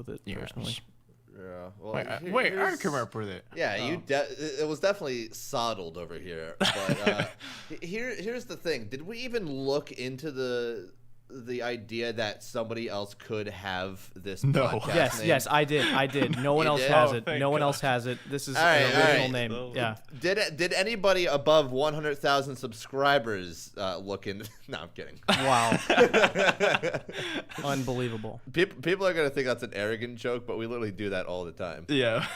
with it personally. Yeah. Well, wait, I came up with it. Yeah, it was definitely soddled over here. But here's the thing: did we even look into the idea that somebody else could have this podcast name? Yes, I did. No one else has it. No one else has it. This is an original name. Yeah. Did anybody above 100,000 subscribers look in? No, I'm kidding. Wow. Unbelievable. People are gonna think that's an arrogant joke, but we literally do that all the time. Yeah.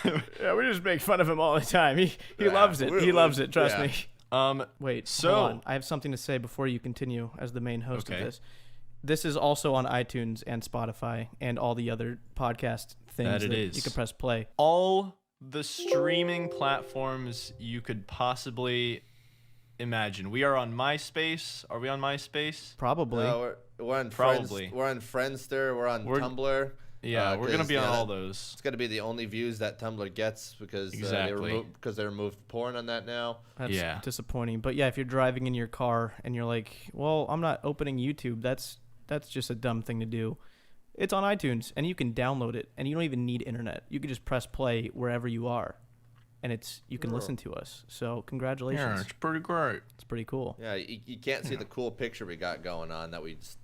Yeah, we just make fun of him all the time. He loves it. He loves it. Trust me. Wait. Hold on. I have something to say before you continue as the main host of this. This is also on iTunes and Spotify and all the other podcast things that you can press play. All the streaming platforms you could possibly imagine. We are on MySpace. Are we on MySpace? Probably. No, we're on Probably. We're on Friendster. We're on Tumblr. Yeah, we're gonna be on all those. It's gonna be the only views that Tumblr gets because they removed porn on that now. That's disappointing. But yeah, if you're driving in your car and you're like, well, I'm not opening YouTube. That's just a dumb thing to do. It's on iTunes and you can download it and you don't even need internet. You can just press play wherever you are, and you can listen to us. So congratulations. Yeah, it's pretty great. It's pretty cool. Yeah, you can't see the cool picture we got going on that we just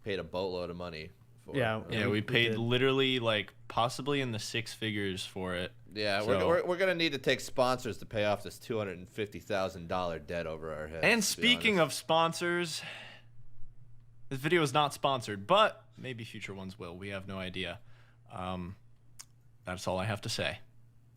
paid a boatload of money for. Yeah, we paid literally like possibly in the six figures for it. Yeah, so. we're gonna need to take sponsors to pay off this $250,000 debt over our heads. And speaking of sponsors, this video is not sponsored, but maybe future ones will. We have no idea. That's all I have to say.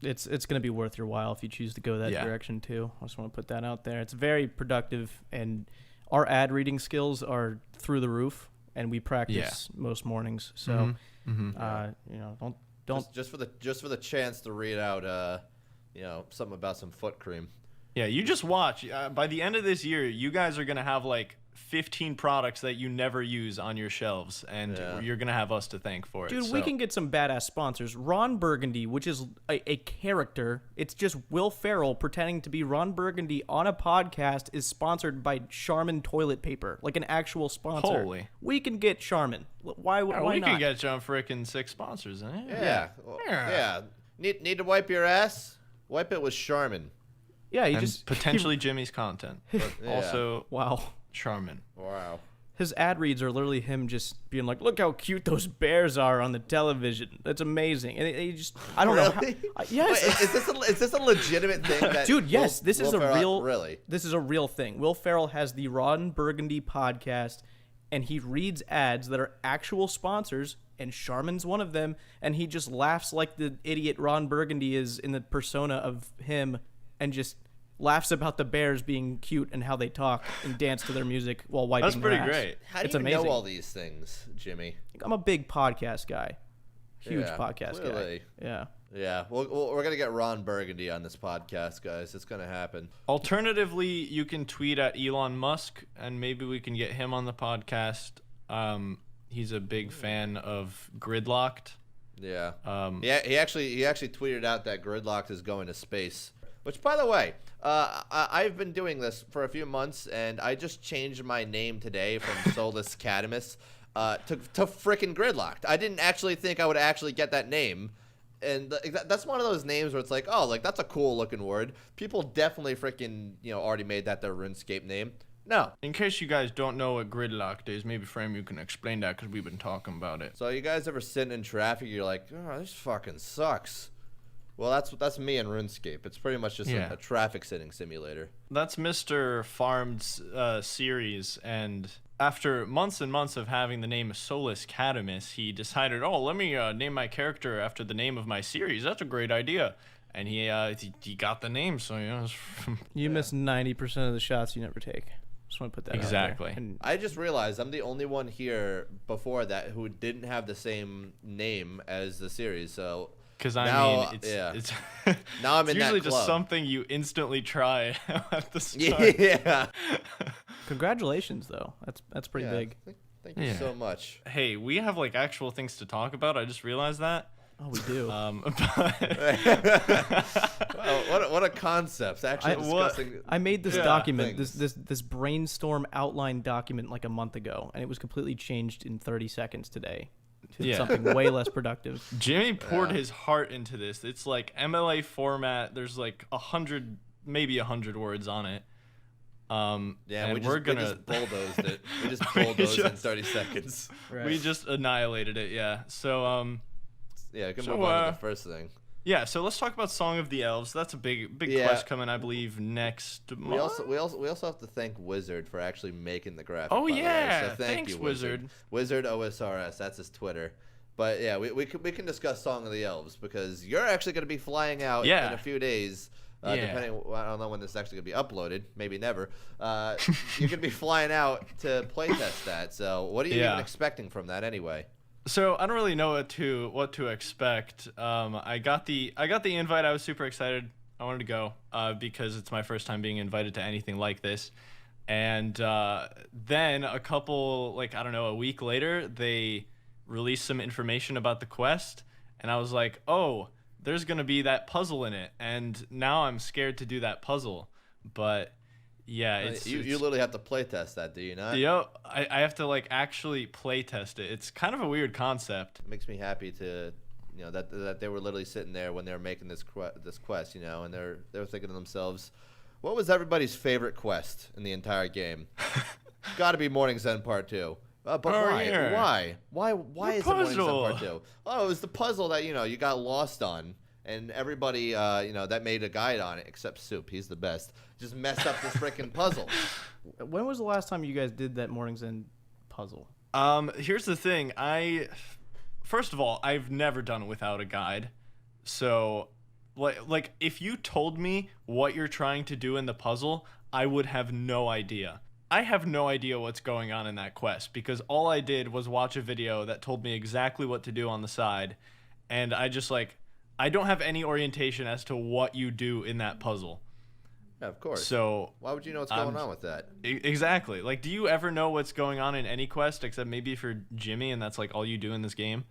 It's going to be worth your while if you choose to go that direction too. I just want to put that out there. It's very productive, and our ad reading skills are through the roof, and we practice most mornings. So, don't just for the chance to read out, something about some foot cream. Yeah, you just watch. By the end of this year, you guys are gonna have like 15 products that you never use on your shelves, and you're gonna have us to thank for it. Dude, we can get some badass sponsors. Ron Burgundy, which is a character. It's just Will Ferrell pretending to be Ron Burgundy on a podcast, is sponsored by Charmin toilet paper, like an actual sponsor. Holy. We can get Charmin. Why not? We can get John frickin' 6 sponsors, eh? Yeah. Need to wipe your ass? Wipe it with Charmin. Yeah, and potentially Jimmy's content, but also Charmin. Wow. His ad reads are literally him just being like, "Look how cute those bears are on the television. That's amazing." And he just, I don't know. Yes. Wait, is this a legitimate thing? That Dude, yes, this is a real. Really, this is a real thing. Will Ferrell has the Ron Burgundy podcast, and he reads ads that are actual sponsors, and Charmin's one of them. And he just laughs like the idiot Ron Burgundy is in the persona of him, and just laughs about the bears being cute and how they talk and dance to their music while wiping That's pretty their ass. great. How do you know all these things, Jimmy? I'm a big podcast guy. Huge podcast guy. Yeah. Well, we're going to get Ron Burgundy on this podcast, guys. It's going to happen. Alternatively, you can tweet at Elon Musk, and maybe we can get him on the podcast. He's a big fan of Gridlocked. Yeah. He actually tweeted out that Gridlocked is going to space. Which, by the way, I've been doing this for a few months, and I just changed my name today from Solus Cadamus to frickin' Gridlocked. I didn't actually think I would actually get that name. And that's one of those names where it's like, oh, like, that's a cool-looking word. People definitely frickin', already made that their RuneScape name. No. In case you guys don't know what Gridlocked is, maybe Frame, you can explain that because we've been talking about it. So you guys ever sitting in traffic, you're like, oh, this fucking sucks. Well, that's me in RuneScape. It's pretty much just a traffic sitting simulator. That's Mr. Farm's series, and after months and months of having the name Solus Cadamus, he decided, let me name my character after the name of my series. That's a great idea. And he got the name, so you miss 90% of the shots you never take. Just want to put that exactly. out there. And I just realized I'm the only one here before that who didn't have the same name as the series, so. Because it's now I'm in that club. It's usually just something you instantly try at the start. Yeah. Congratulations, though. That's pretty big. Thank you so much. Hey, we have like actual things to talk about. I just realized that. Oh, we do. Wow, what a concept! Actually, discussing. I made this document, this brainstorm outline document like a month ago, and it was completely changed in 30 seconds today. to something way less productive. Jimmy poured his heart into this. It's like MLA format. There's like 100 words on it. Yeah, we just bulldozed it. We just bulldozed in 30 seconds. Right. We just annihilated it. Yeah. So yeah, we can move on to the first thing. Yeah, so let's talk about Song of the Elves. That's a big quest coming, I believe, next month. We also have to thank Wizard for actually making the graphic. Oh yeah, so thanks you, Wizard. Wizard OSRS, that's his Twitter. But yeah, we can discuss Song of the Elves because you're actually going to be flying out in a few days. Depending, I don't know when this is actually going to be uploaded. Maybe never. You're going to be flying out to playtest that. So what are you even expecting from that anyway? So I don't really know what to expect. I got the invite. I was super excited. I wanted to go because it's my first time being invited to anything like this. And then a week later, they released some information about the quest, and I was like, oh, there's gonna be that puzzle in it, and now I'm scared to do that puzzle. But yeah, you literally have to play test that, do you not? I have to actually play test it. It's kind of a weird concept. It makes me happy to, that they were literally sitting there when they were making this quest, and they were thinking to themselves, what was everybody's favorite quest in the entire game? Got to be Morning's End Part 2. But why? Yeah. Why is it Morning's End Part 2? Oh, it was the puzzle that you got lost on. And everybody, that made a guide on it, except Soup. He's the best. Just messed up this freaking puzzle. When was the last time you guys did that Morning's End puzzle? Here's the thing. First of all, I've never done it without a guide. So, if you told me what you're trying to do in the puzzle, I would have no idea. I have no idea what's going on in that quest because all I did was watch a video that told me exactly what to do on the side, and I just I don't have any orientation as to what you do in that puzzle. Yeah, of course. So why would you know what's going on with that? Exactly. Do you ever know what's going on in any quest except maybe for Jimmy, and that's all you do in this game?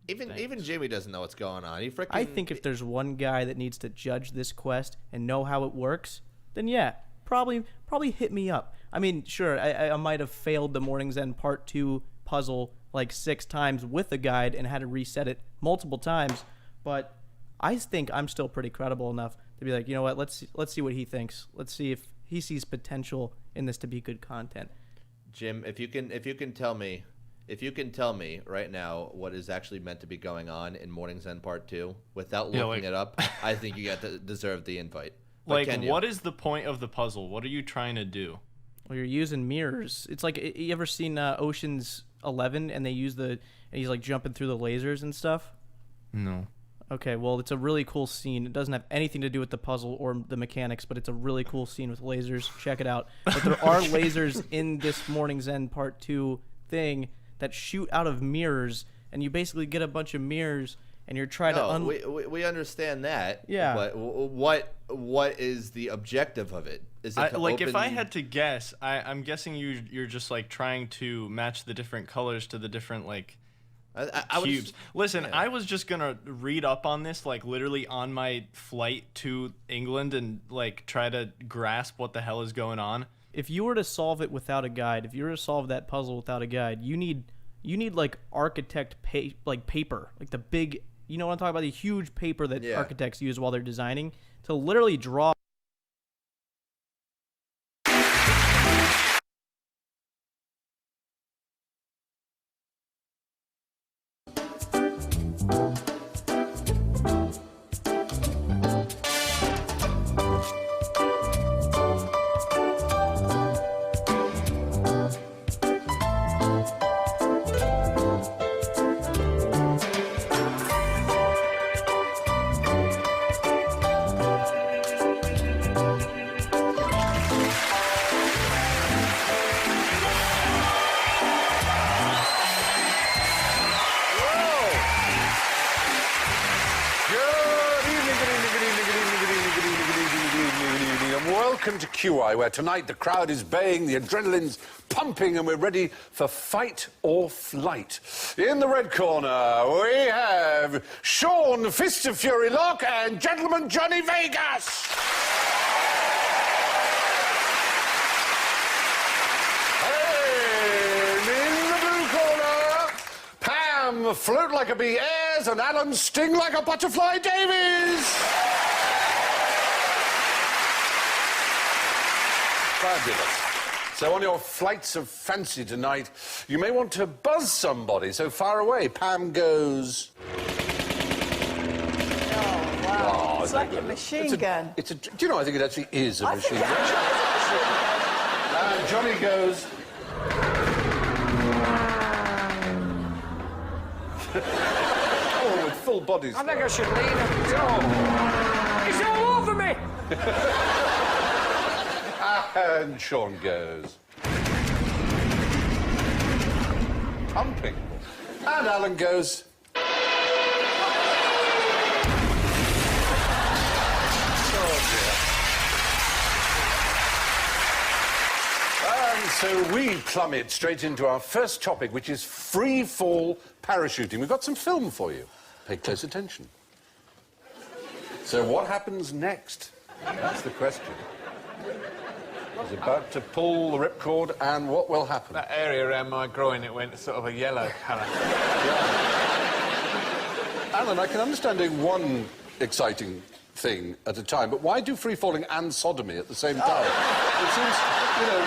Even Jimmy doesn't know what's going on. I think if there's one guy that needs to judge this quest and know how it works, then yeah, probably hit me up. I mean, sure, I might have failed the Morning's End Part 2 puzzle 6 times with a guide and had to reset it multiple times. But I think I'm still pretty credible enough to be like, you know what? Let's see what he thinks. Let's see if he sees potential in this to be good content. Jim, if you can tell me right now what is actually meant to be going on in Morning's End Part 2 without looking it up, I think you deserve the invite. What is the point of the puzzle? What are you trying to do? Well, you're using mirrors. It's you ever seen Ocean's 11 and he's jumping through the lasers and stuff? No. Okay, well, it's a really cool scene. It doesn't have anything to do with the puzzle or the mechanics, but it's a really cool scene with lasers. Check it out. But there are lasers in this Morning's End Part 2 thing that shoot out of mirrors, and you basically get a bunch of mirrors, and you're trying to... we understand that. Yeah. But what is the objective of it? Is it if I had to guess, I'm guessing you're just trying to match the different colors to the different cubes. Listen, I was just gonna read up on this literally on my flight to England and try to grasp what the hell is going on. If you were to solve it without a guide, if you were to solve that puzzle without a guide, you need architect paper, the big, you know what I'm talking about, the huge paper that architects use while they're designing to literally draw. Welcome to QI, where tonight the crowd is baying, the adrenaline's pumping, and we're ready for fight or flight. In the red corner, we have Sean Fist of Fury Locke and Gentleman Johnny Vegas. And in the blue corner, Pam Pam float like a bee Ayres, and Alan sting like a butterfly Davies. Fabulous. So on your flights of fancy tonight, you may want to buzz somebody. So far away, Pam goes... Oh, wow. It's like a machine gun. Do you know, I think it actually is a machine gun. And Johnny goes... oh, with full bodies. I think I should lean him. It's all over me! And Sean goes... pumping. And Alan goes... And so we plummet straight into our first topic, which is free fall parachuting. We've got some film for you. Pay close attention. So what happens next? That's the question. He's about to pull the ripcord, and what will happen? That area around my groin, it went sort of a yellow colour. Alan, I can understand doing one exciting thing at a time, but why do free-falling and sodomy at the same time? It seems, you know,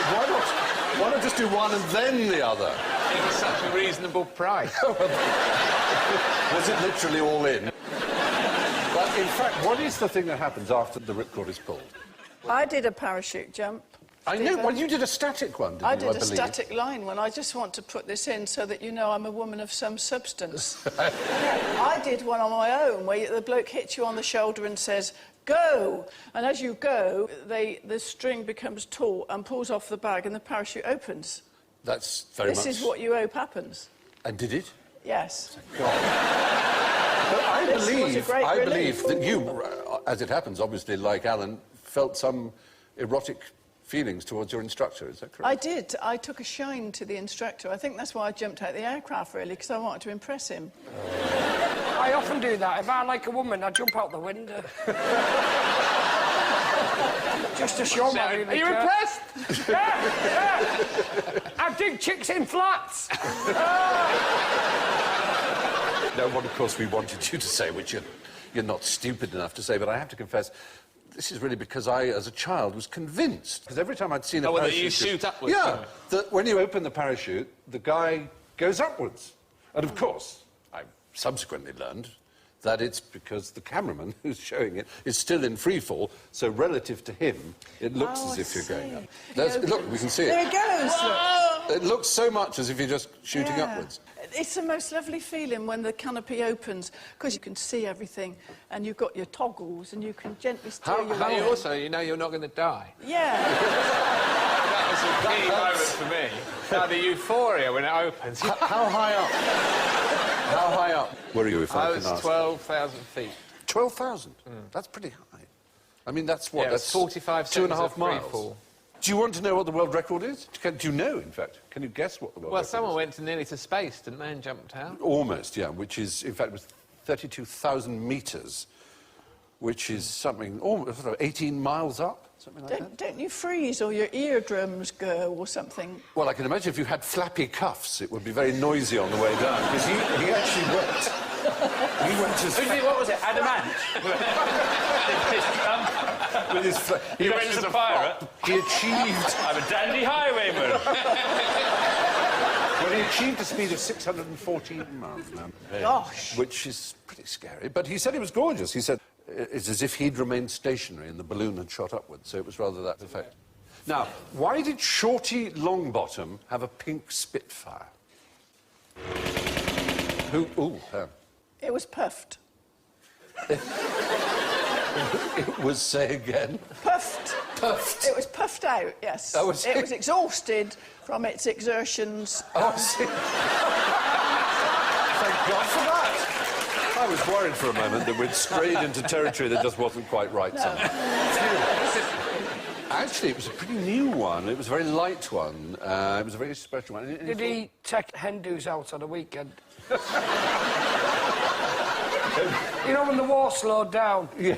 why not just do one and then the other? It was such a reasonable price. Was it literally all in? But, in fact, what is the thing that happens after the ripcord is pulled? I did a parachute jump. I know. Well, you did a static one, didn't you, I did a believe? static line one. I just want to put this in so that you know I'm a woman of some substance. I did one on my own where the bloke hits you on the shoulder and says, go! And as you go, the string becomes taut and pulls off the bag and the parachute opens. That's very much... This is what you hope happens. And did it? Yes. God. But I This was a great believe relief. that you, as it happens, obviously, like Alan, felt some erotic feelings towards your instructor, is that correct? I did. I took a shine to the instructor. I think that's why I jumped out the aircraft, really, because I wanted to impress him. I often do that. If I like a woman, I jump out the window. Just to show my really Are you care. impressed? Yeah. I dig chicks in flats. No, what, of course, we wanted you to say, which you're not stupid enough to say, but I have to confess, this is really because I, as a child, was convinced. Because every time I'd seen a whether parachute... you shoot upwards? Yeah, that when you open the parachute, the guy goes upwards. And, of course, I subsequently learned that it's because the cameraman who's showing it is still in free fall, so relative to him, it looks as if you're going up. Look, we can see it. There it goes. Look. It looks so much as if you're just shooting upwards. It's the most lovely feeling when the canopy opens, because you can see everything, and you've got your toggles, and you can gently steer your But way. also, you know you're not going to die. Yeah. That was a key moment for me. Now, the euphoria when it opens. How high up? How high up were you, if I I can was ask? 12,000 feet. 12,000? That's pretty high. I mean, that's what? Yeah, That's 45 2.5 seconds of free miles. fall. Do you want to know what the world record is? Do you know, in fact? Can you guess what the world Well, record someone is? went to nearly to space, didn't they, and jumped out? Almost, yeah, which is, in fact, was 32,000 metres, which is something, almost sort of 18 miles up, something like that. Don't you freeze or your eardrums go or something? Well, I can imagine if you had flappy cuffs, it would be very noisy on the way down, because he actually went... He went as... What was it? Adamant? with his He went as a pirate. He achieved... I'm a dandy highwayman. Well, he achieved a speed of 614 miles an hour. Gosh. Which is pretty scary. But he said it was gorgeous. He said it's as if he'd remained stationary and the balloon had shot upwards, so it was rather that effect. Now, why did Shorty Longbottom have a pink Spitfire? Who... Ooh, It was puffed. it was, say again... Puffed. Puffed. It was puffed out, yes. Oh, was it it? was exhausted from its exertions. Oh, I see. Thank God for that. I was worried for a moment that we'd strayed into territory that just wasn't quite right somehow. Actually, it was a pretty new one. It was a very light one. It was a very special one. Did he take Hindus out on the weekend? You know, when the war slowed down? Yeah,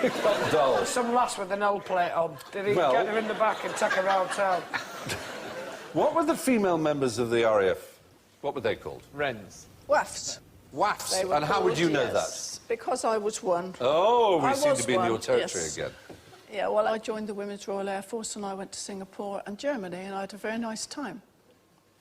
it got dull. Some lass with an L plate on. Did he Well- get her in the back and take her around town? What were the female members of the RAF? What were they called? Wrens. WAFs. WAFs. They were And how would called, you know yes, because I was one. Oh, we I seem was to be in your one, territory yes. again. Yeah, well, I joined the Women's Royal Air Force and I went to Singapore and Germany and I had a very nice time.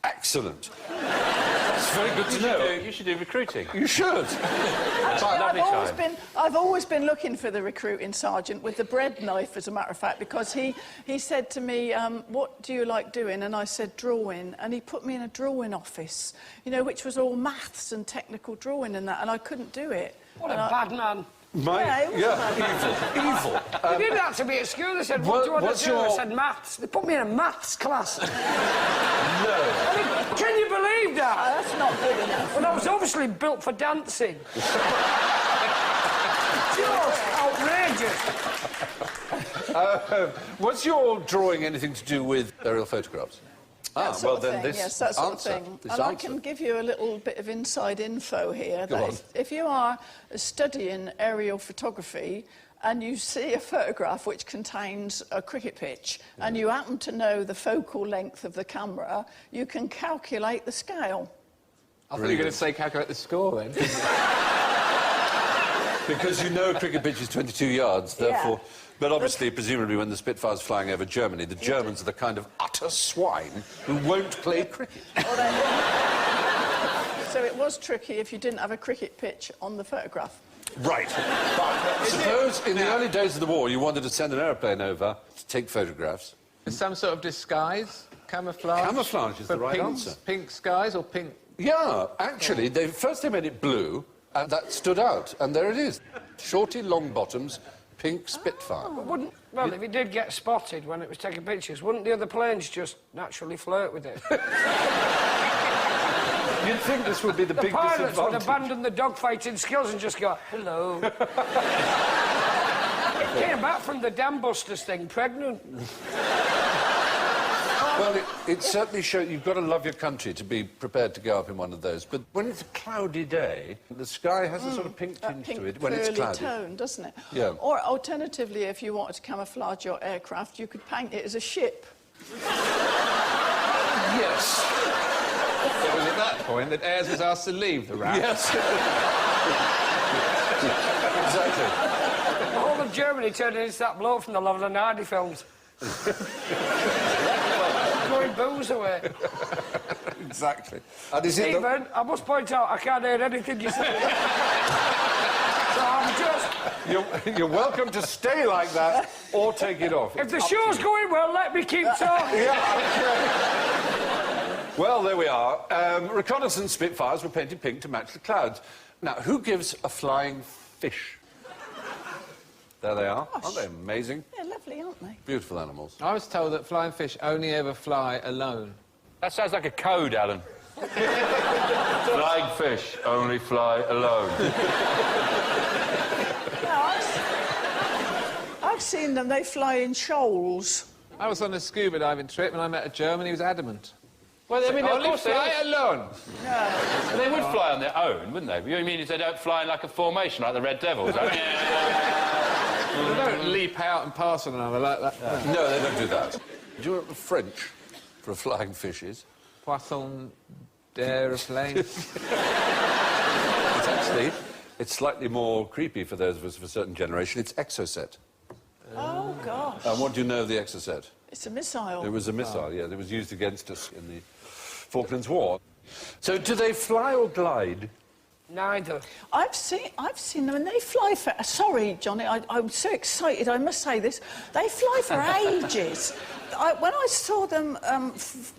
Excellent. It's very good to know. You should do recruiting. You should. Actually, I've always been looking for the recruiting sergeant with the bread knife, as a matter of fact, because he said to me, what do you like doing? And I said, drawing. And he put me in a drawing office, you know, which was all maths and technical drawing and that, and I couldn't do it. What a bad man. Evil. They did that to me at school. They said, what do you want to do? I said, maths. They put me in a maths class. No. I mean, can you believe that? That's not good enough. Well, I was obviously built for dancing. Just outrageous. Was your drawing anything to do with aerial photographs? That sort of thing, this yes, that sort answer, of thing. this And I answer. can give you a little bit of inside info here. Go on. If you are studying aerial photography and you see a photograph which contains a cricket pitch and you happen to know the focal length of the camera, you can calculate the scale. I thought you were going to say calculate the score then. Because you know a cricket pitch is 22 yards, therefore... Yeah. But obviously, presumably, when the Spitfire's flying over Germany, the Germans are the kind of utter swine who won't play cricket. So it was tricky if you didn't have a cricket pitch on the photograph. Right. But suppose in the early days of the war you wanted to send an aeroplane over to take photographs. Some sort of disguise, camouflage. Camouflage is the right pink, answer. Pink skies or pink... Yeah, actually, first they made it blue, and that stood out, and there it is. Shorty, long bottoms, pink Spitfire. Well, if it did get spotted when it was taking pictures, wouldn't the other planes just naturally flirt with it? You'd think this would be the big pilots disadvantage. would abandon the dogfighting skills and just go, hello. It came back from the Dam Busters thing, pregnant. Well, it certainly shows you've got to love your country to be prepared to go up in one of those. But when it's a cloudy day, the sky has a sort of pink tinge to it when it's cloudy. Tone, doesn't it? Yeah. Or alternatively, if you wanted to camouflage your aircraft, you could paint it as a ship. Yes. It was at that point that Ayres was asked to leave the RAF. Yes. Exactly. The whole of Germany turned into that bloke from the Laurel and Hardy films. Throwing booze away. Exactly. And is it Stephen, I must point out, I can't hear anything you say. So I'm just... You're welcome to stay like that or take it off. If the show's going well, let me keep talking. Yeah, okay. Well, there we are. Reconnaissance Spitfires were painted pink to match the clouds. Now, who gives a flying fish? There they are. Gosh. Aren't they amazing? They're lovely, aren't they? Beautiful animals. I was told that flying fish only ever fly alone. That sounds like a code, Alan. Flying fish only fly alone. No, I've seen them. They fly in shoals. I was on a scuba diving trip and I met a German. He was adamant. Well, I mean, of Only course they fly alone. Well, they would fly on their own, wouldn't they? You mean if they don't fly in like a formation, like the Red Devils? They don't leap out and pass on another like that. No, they don't do that. Do you know what the French for a flying fish is? Poisson d'aéroplane. It's slightly more creepy for those of us of a certain generation. It's Exocet. Oh, gosh. And what do you know of the Exocet? It's a missile. It was a missile, yeah. It was used against us in the Falklands War. So do they fly or glide? Neither. I've seen them, and they fly for... Sorry, Johnny, I'm so excited, I must say this. They fly for ages. When I saw them,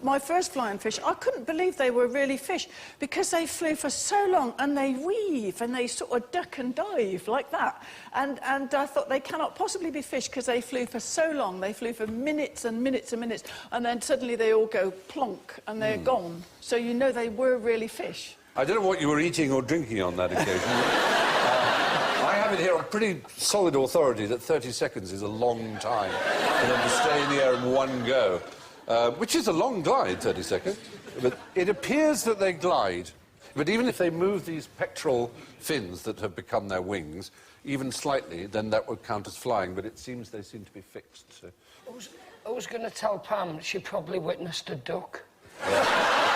my first flying fish, I couldn't believe they were really fish, because they flew for so long, and they weave, and they sort of duck and dive like that. And I thought they cannot possibly be fish, because they flew for so long. They flew for minutes and minutes and minutes, and then suddenly they all go plonk, and they're gone. So you know they were really fish. I don't know what you were eating or drinking on that occasion. I have it here on pretty solid authority that 30 seconds is a long time for them to stay in the air in one go, which is a long glide, 30 seconds. But it appears that they glide. But even if they move these pectoral fins that have become their wings, even slightly, then that would count as flying, but it seems they seem to be fixed. So. Who's going to tell Pam she probably witnessed a duck? Yeah.